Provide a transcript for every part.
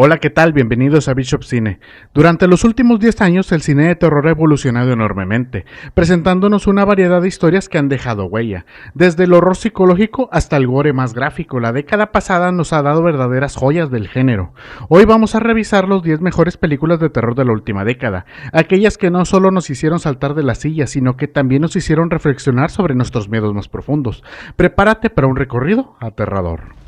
Hola, ¿qué tal? Bienvenidos a Bishop Cine. Durante los últimos 10 años, el cine de terror ha evolucionado enormemente, presentándonos una variedad de historias que han dejado huella. Desde el horror psicológico hasta el gore más gráfico, la década pasada nos ha dado verdaderas joyas del género. Hoy vamos a revisar los 10 mejores películas de terror de la última década, aquellas que no solo nos hicieron saltar de la silla, sino que también nos hicieron reflexionar sobre nuestros miedos más profundos. Prepárate para un recorrido aterrador.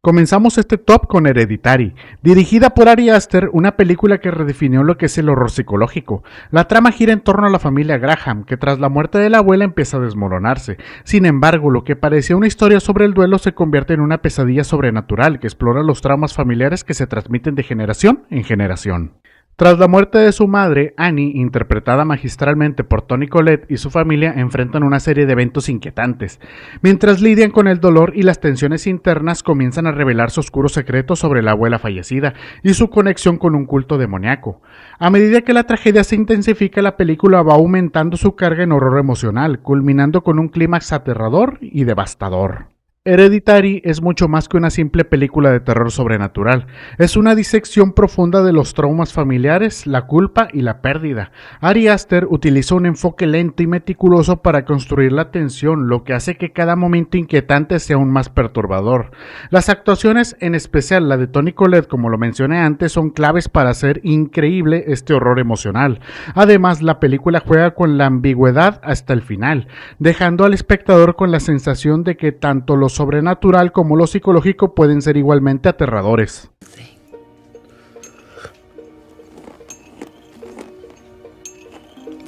Comenzamos este top con Hereditary, dirigida por Ari Aster, una película que redefinió lo que es el horror psicológico. La trama gira en torno a la familia Graham, que tras la muerte de la abuela empieza a desmoronarse. Sin embargo, lo que parecía una historia sobre el duelo se convierte en una pesadilla sobrenatural que explora los traumas familiares que se transmiten de generación en generación. Tras la muerte de su madre, Annie, interpretada magistralmente por Toni Collette, y su familia enfrentan una serie de eventos inquietantes. Mientras lidian con el dolor y las tensiones internas, comienzan a revelarse oscuros secretos sobre la abuela fallecida y su conexión con un culto demoníaco. A medida que la tragedia se intensifica, la película va aumentando su carga en horror emocional, culminando con un clímax aterrador y devastador. Hereditary es mucho más que una simple película de terror sobrenatural. Es una disección profunda de los traumas familiares, la culpa y la pérdida. Ari Aster utilizó un enfoque lento y meticuloso para construir la tensión, lo que hace que cada momento inquietante sea aún más perturbador. Las actuaciones, en especial la de Toni Collette, como lo mencioné antes, son claves para hacer increíble este horror emocional. Además, la película juega con la ambigüedad hasta el final, dejando al espectador con la sensación de que tanto los sobrenatural como lo psicológico pueden ser igualmente aterradores.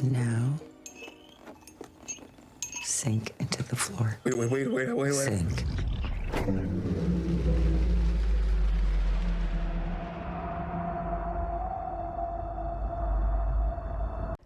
Now, sink into the floor. Wait. Sink.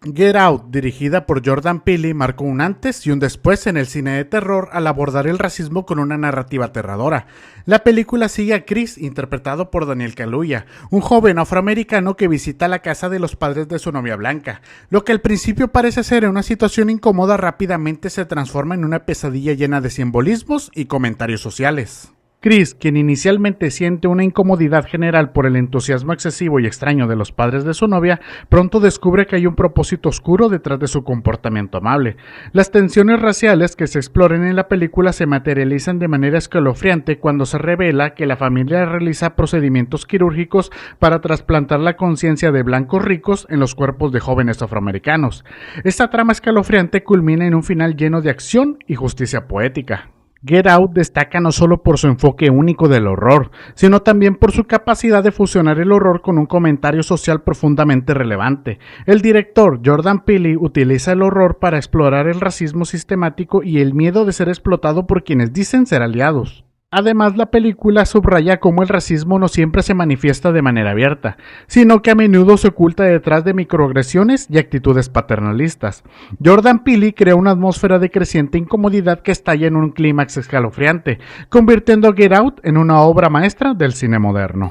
Get Out, dirigida por Jordan Peele, marcó un antes y un después en el cine de terror al abordar el racismo con una narrativa aterradora. La película sigue a Chris, interpretado por Daniel Kaluuya, un joven afroamericano que visita la casa de los padres de su novia blanca. Lo que al principio parece ser una situación incómoda rápidamente se transforma en una pesadilla llena de simbolismos y comentarios sociales. Chris, quien inicialmente siente una incomodidad general por el entusiasmo excesivo y extraño de los padres de su novia, pronto descubre que hay un propósito oscuro detrás de su comportamiento amable. Las tensiones raciales que se exploran en la película se materializan de manera escalofriante cuando se revela que la familia realiza procedimientos quirúrgicos para trasplantar la conciencia de blancos ricos en los cuerpos de jóvenes afroamericanos. Esta trama escalofriante culmina en un final lleno de acción y justicia poética. Get Out destaca no solo por su enfoque único del horror, sino también por su capacidad de fusionar el horror con un comentario social profundamente relevante. El director Jordan Peele utiliza el horror para explorar el racismo sistemático y el miedo de ser explotado por quienes dicen ser aliados. Además, la película subraya cómo el racismo no siempre se manifiesta de manera abierta, sino que a menudo se oculta detrás de microagresiones y actitudes paternalistas. Jordan Peele crea una atmósfera de creciente incomodidad que estalla en un clímax escalofriante, convirtiendo a Get Out en una obra maestra del cine moderno.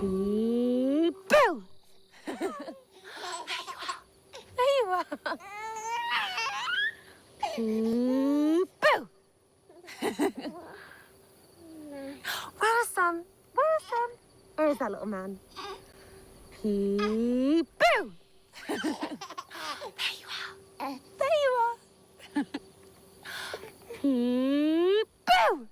Where's that little man? Peep-boo! There you are. Peep-boo!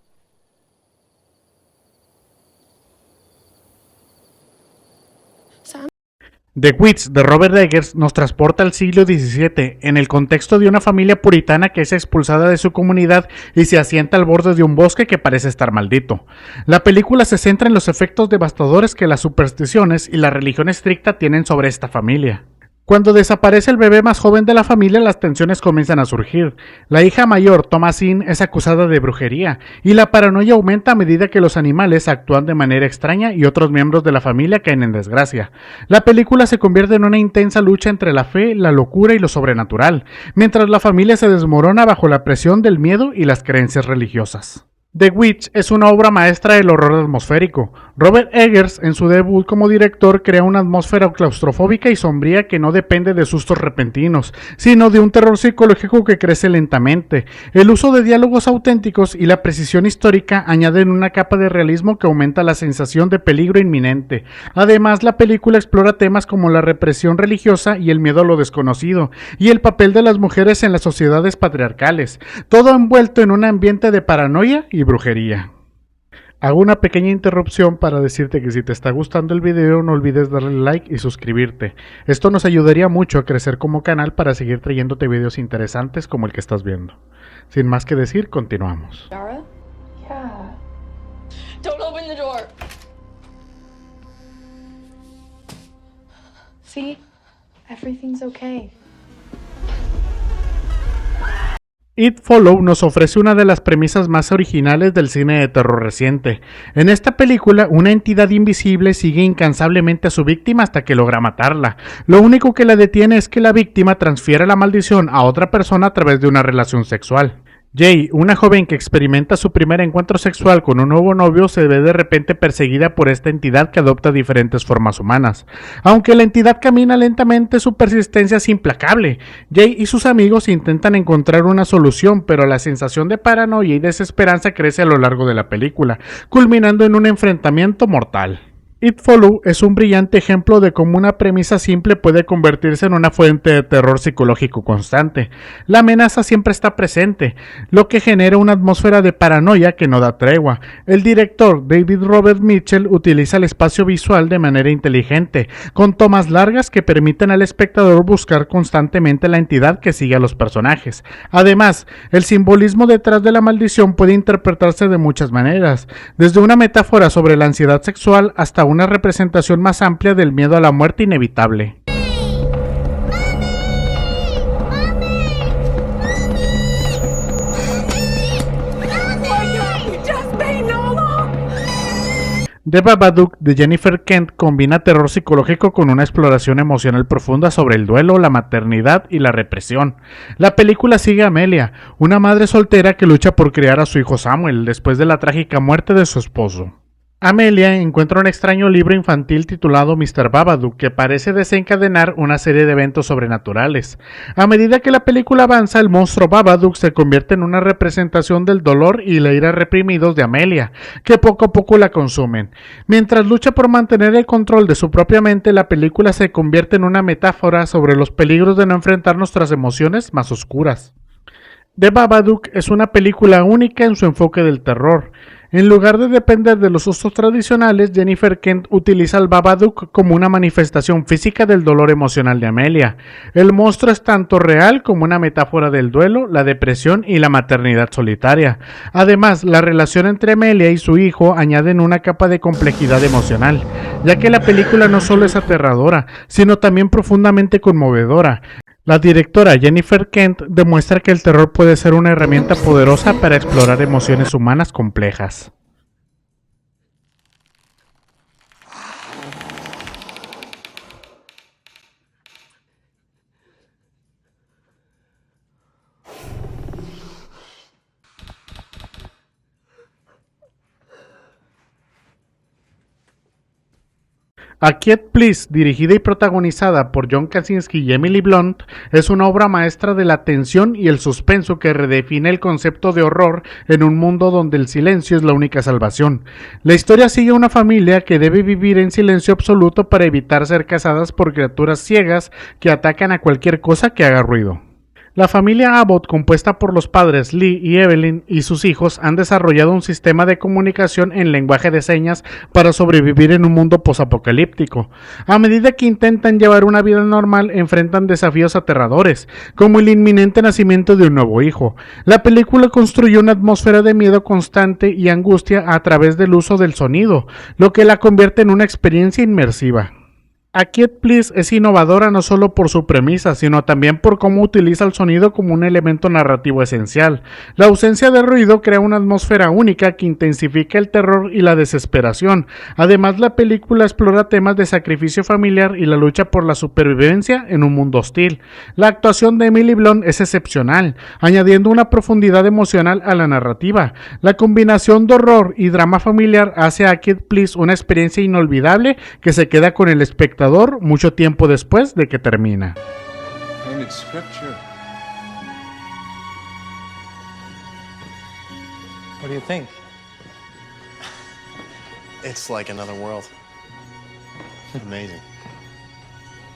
The Witch de Robert Eggers nos transporta al siglo XVII en el contexto de una familia puritana que es expulsada de su comunidad y se asienta al borde de un bosque que parece estar maldito. La película se centra en los efectos devastadores que las supersticiones y la religión estricta tienen sobre esta familia. Cuando desaparece el bebé más joven de la familia, las tensiones comienzan a surgir. La hija mayor, Thomasine, es acusada de brujería, y la paranoia aumenta a medida que los animales actúan de manera extraña y otros miembros de la familia caen en desgracia. La película se convierte en una intensa lucha entre la fe, la locura y lo sobrenatural, mientras la familia se desmorona bajo la presión del miedo y las creencias religiosas. The Witch es una obra maestra del horror atmosférico. Robert Eggers, en su debut como director, crea una atmósfera claustrofóbica y sombría que no depende de sustos repentinos, sino de un terror psicológico que crece lentamente. El uso de diálogos auténticos y la precisión histórica añaden una capa de realismo que aumenta la sensación de peligro inminente. Además, la película explora temas como la represión religiosa y el miedo a lo desconocido, y el papel de las mujeres en las sociedades patriarcales, todo envuelto en un ambiente de paranoia y brujería. Hago una pequeña interrupción para decirte que si te está gustando el video no olvides darle like y suscribirte. Esto nos ayudaría mucho a crecer como canal para seguir trayéndote videos interesantes como el que estás viendo. Sin más que decir, continuamos. Yara? Yeah. Don't open the door. See? Everything's okay. It Follow nos ofrece una de las premisas más originales del cine de terror reciente. En esta película, una entidad invisible sigue incansablemente a su víctima hasta que logra matarla. Lo único que la detiene es que la víctima transfiere la maldición a otra persona a través de una relación sexual. Jay, una joven que experimenta su primer encuentro sexual con un nuevo novio, se ve de repente perseguida por esta entidad que adopta diferentes formas humanas. Aunque la entidad camina lentamente, su persistencia es implacable. Jay y sus amigos intentan encontrar una solución, pero la sensación de paranoia y desesperanza crece a lo largo de la película, culminando en un enfrentamiento mortal. It Follow es un brillante ejemplo de cómo una premisa simple puede convertirse en una fuente de terror psicológico constante. La amenaza siempre está presente, lo que genera una atmósfera de paranoia que no da tregua. El director David Robert Mitchell utiliza el espacio visual de manera inteligente, con tomas largas que permiten al espectador buscar constantemente la entidad que sigue a los personajes. Además, el simbolismo detrás de la maldición puede interpretarse de muchas maneras, desde una metáfora sobre la ansiedad sexual hasta una representación más amplia del miedo a la muerte inevitable. The Babadook de Jennifer Kent combina terror psicológico con una exploración emocional profunda sobre el duelo, la maternidad y la represión. La película sigue a Amelia, una madre soltera que lucha por criar a su hijo Samuel después de la trágica muerte de su esposo. Amelia encuentra un extraño libro infantil titulado Mr. Babadook que parece desencadenar una serie de eventos sobrenaturales. A medida que la película avanza, el monstruo Babadook se convierte en una representación del dolor y la ira reprimidos de Amelia, que poco a poco la consumen. Mientras lucha por mantener el control de su propia mente, la película se convierte en una metáfora sobre los peligros de no enfrentar nuestras emociones más oscuras. The Babadook es una película única en su enfoque del terror. En lugar de depender de los usos tradicionales, Jennifer Kent utiliza al Babadook como una manifestación física del dolor emocional de Amelia. El monstruo es tanto real como una metáfora del duelo, la depresión y la maternidad solitaria. Además, la relación entre Amelia y su hijo añaden una capa de complejidad emocional, ya que la película no solo es aterradora, sino también profundamente conmovedora. La directora Jennifer Kent demuestra que el terror puede ser una herramienta poderosa para explorar emociones humanas complejas. A Quiet Please, dirigida y protagonizada por John Krasinski y Emily Blunt, es una obra maestra de la tensión y el suspenso que redefine el concepto de horror en un mundo donde el silencio es la única salvación. La historia sigue a una familia que debe vivir en silencio absoluto para evitar ser cazadas por criaturas ciegas que atacan a cualquier cosa que haga ruido. La familia Abbott, compuesta por los padres Lee y Evelyn y sus hijos, han desarrollado un sistema de comunicación en lenguaje de señas para sobrevivir en un mundo posapocalíptico. A medida que intentan llevar una vida normal, enfrentan desafíos aterradores, como el inminente nacimiento de un nuevo hijo. La película construye una atmósfera de miedo constante y angustia a través del uso del sonido, lo que la convierte en una experiencia inmersiva. A Quiet Please es innovadora no solo por su premisa, sino también por cómo utiliza el sonido como un elemento narrativo esencial. La ausencia de ruido crea una atmósfera única que intensifica el terror y la desesperación. Además, la película explora temas de sacrificio familiar y la lucha por la supervivencia en un mundo hostil. La actuación de Emily Blunt es excepcional, añadiendo una profundidad emocional a la narrativa. La combinación de horror y drama familiar hace a Quiet Please una experiencia inolvidable que se queda con el espectador mucho tiempo después de que termina. And it's scripture. What do you think? It's like another world. Amazing.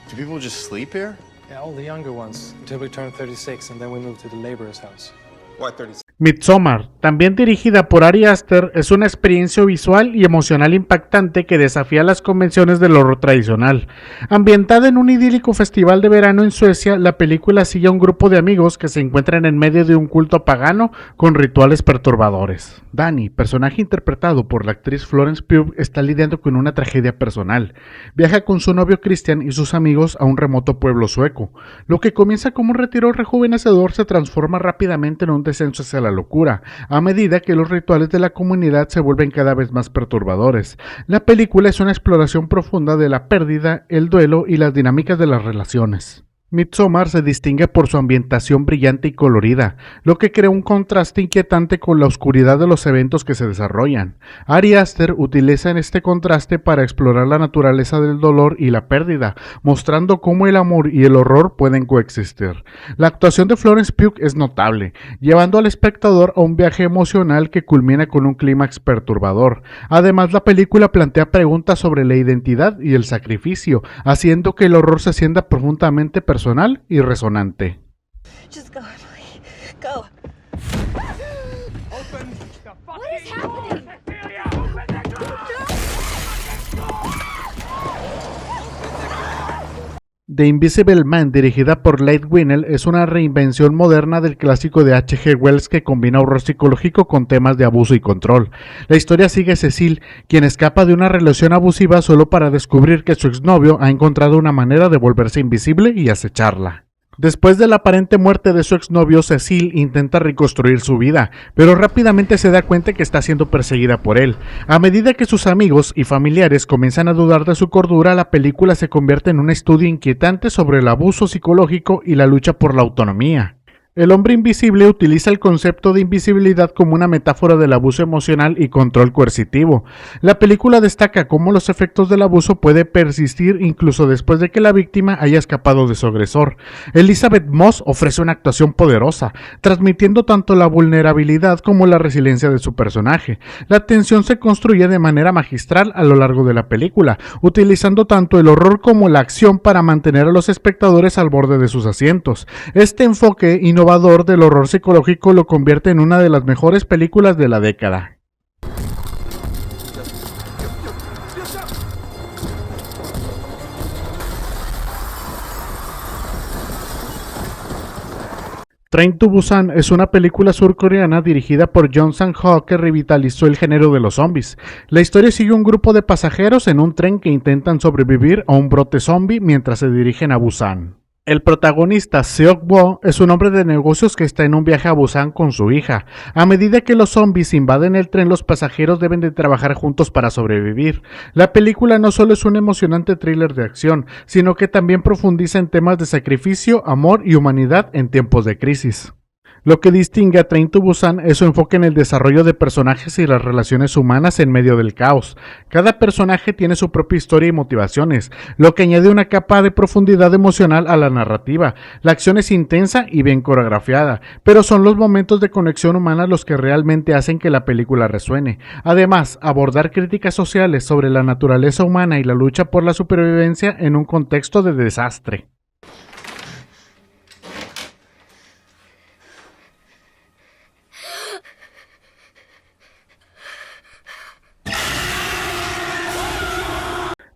Do people just sleep here? Yeah, all the younger ones, until we turn 36 and then we move to the laborer's house. Why 36? Midsommar, también dirigida por Ari Aster, es una experiencia visual y emocional impactante que desafía las convenciones del horror tradicional. Ambientada en un idílico festival de verano en Suecia, la película sigue a un grupo de amigos que se encuentran en medio de un culto pagano con rituales perturbadores. Dani, personaje interpretado por la actriz Florence Pugh, está lidiando con una tragedia personal. Viaja con su novio Christian y sus amigos a un remoto pueblo sueco. Lo que comienza como un retiro rejuvenecedor se transforma rápidamente en un descenso hacia la locura, a medida que los rituales de la comunidad se vuelven cada vez más perturbadores. La película es una exploración profunda de la pérdida, el duelo y las dinámicas de las relaciones. Midsommar se distingue por su ambientación brillante y colorida, lo que crea un contraste inquietante con la oscuridad de los eventos que se desarrollan. Ari Aster utiliza en este contraste para explorar la naturaleza del dolor y la pérdida, mostrando cómo el amor y el horror pueden coexistir. La actuación de Florence Pugh es notable, llevando al espectador a un viaje emocional que culmina con un clímax perturbador. Además, la película plantea preguntas sobre la identidad y el sacrificio, haciendo que el horror se sienta profundamente personal y resonante. Just go, Emily. Go. What is happening? The Invisible Man, dirigida por Leigh Whannell, es una reinvención moderna del clásico de H.G. Wells que combina horror psicológico con temas de abuso y control. La historia sigue a Cecile, quien escapa de una relación abusiva solo para descubrir que su exnovio ha encontrado una manera de volverse invisible y acecharla. Después de la aparente muerte de su exnovio, Cecile intenta reconstruir su vida, pero rápidamente se da cuenta que está siendo perseguida por él. A medida que sus amigos y familiares comienzan a dudar de su cordura, la película se convierte en un estudio inquietante sobre el abuso psicológico y la lucha por la autonomía. El hombre invisible utiliza el concepto de invisibilidad como una metáfora del abuso emocional y control coercitivo. La película destaca cómo los efectos del abuso pueden persistir incluso después de que la víctima haya escapado de su agresor. Elizabeth Moss ofrece una actuación poderosa, transmitiendo tanto la vulnerabilidad como la resiliencia de su personaje. La tensión se construye de manera magistral a lo largo de la película, utilizando tanto el horror como la acción para mantener a los espectadores al borde de sus asientos. Este enfoque innovador del horror psicológico lo convierte en una de las mejores películas de la década. Train to Busan es una película surcoreana dirigida por Jong Sang-ho que revitalizó el género de los zombies. La historia sigue un grupo de pasajeros en un tren que intentan sobrevivir a un brote zombie mientras se dirigen a Busan. El protagonista, Seok-woo, es un hombre de negocios que está en un viaje a Busan con su hija. A medida que los zombies invaden el tren, los pasajeros deben de trabajar juntos para sobrevivir. La película no solo es un emocionante thriller de acción, sino que también profundiza en temas de sacrificio, amor y humanidad en tiempos de crisis. Lo que distingue a Train to Busan es su enfoque en el desarrollo de personajes y las relaciones humanas en medio del caos. Cada personaje tiene su propia historia y motivaciones, lo que añade una capa de profundidad emocional a la narrativa. La acción es intensa y bien coreografiada, pero son los momentos de conexión humana los que realmente hacen que la película resuene. Además, abordar críticas sociales sobre la naturaleza humana y la lucha por la supervivencia en un contexto de desastre.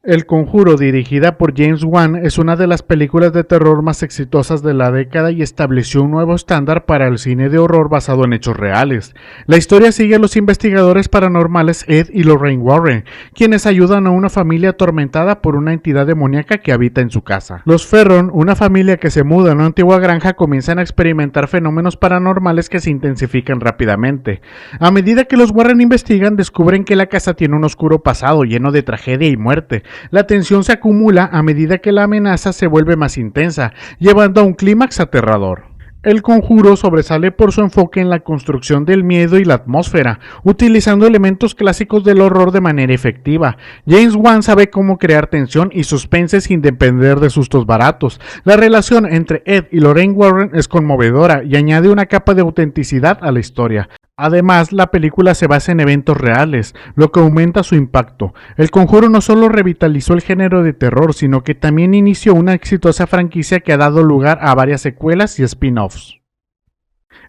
El Conjuro, dirigida por James Wan, es una de las películas de terror más exitosas de la década y estableció un nuevo estándar para el cine de horror basado en hechos reales. La historia sigue a los investigadores paranormales Ed y Lorraine Warren, quienes ayudan a una familia atormentada por una entidad demoníaca que habita en su casa. Los Ferron, una familia que se muda a una antigua granja, comienzan a experimentar fenómenos paranormales que se intensifican rápidamente. A medida que los Warren investigan, descubren que la casa tiene un oscuro pasado lleno de tragedia y muerte. La tensión se acumula a medida que la amenaza se vuelve más intensa, llevando a un clímax aterrador. El Conjuro sobresale por su enfoque en la construcción del miedo y la atmósfera, utilizando elementos clásicos del horror de manera efectiva. James Wan sabe cómo crear tensión y suspense sin depender de sustos baratos. La relación entre Ed y Lorraine Warren es conmovedora y añade una capa de autenticidad a la historia. Además, la película se basa en eventos reales, lo que aumenta su impacto. El Conjuro no solo revitalizó el género de terror, sino que también inició una exitosa franquicia que ha dado lugar a varias secuelas y spin-offs.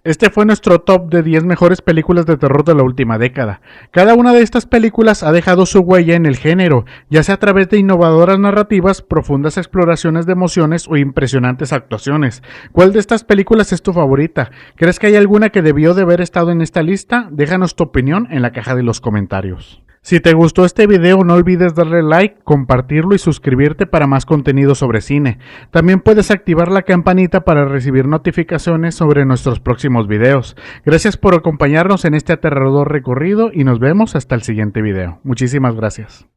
Este fue nuestro top de 10 mejores películas de terror de la última década. Cada una de estas películas ha dejado su huella en el género, ya sea a través de innovadoras narrativas, profundas exploraciones de emociones o impresionantes actuaciones. ¿Cuál de estas películas es tu favorita? ¿Crees que hay alguna que debió de haber estado en esta lista? Déjanos tu opinión en la caja de los comentarios. Si te gustó este video, no olvides darle like, compartirlo y suscribirte para más contenido sobre cine. También puedes activar la campanita para recibir notificaciones sobre nuestros próximos videos. Gracias por acompañarnos en este aterrador recorrido y nos vemos hasta el siguiente video. Muchísimas gracias.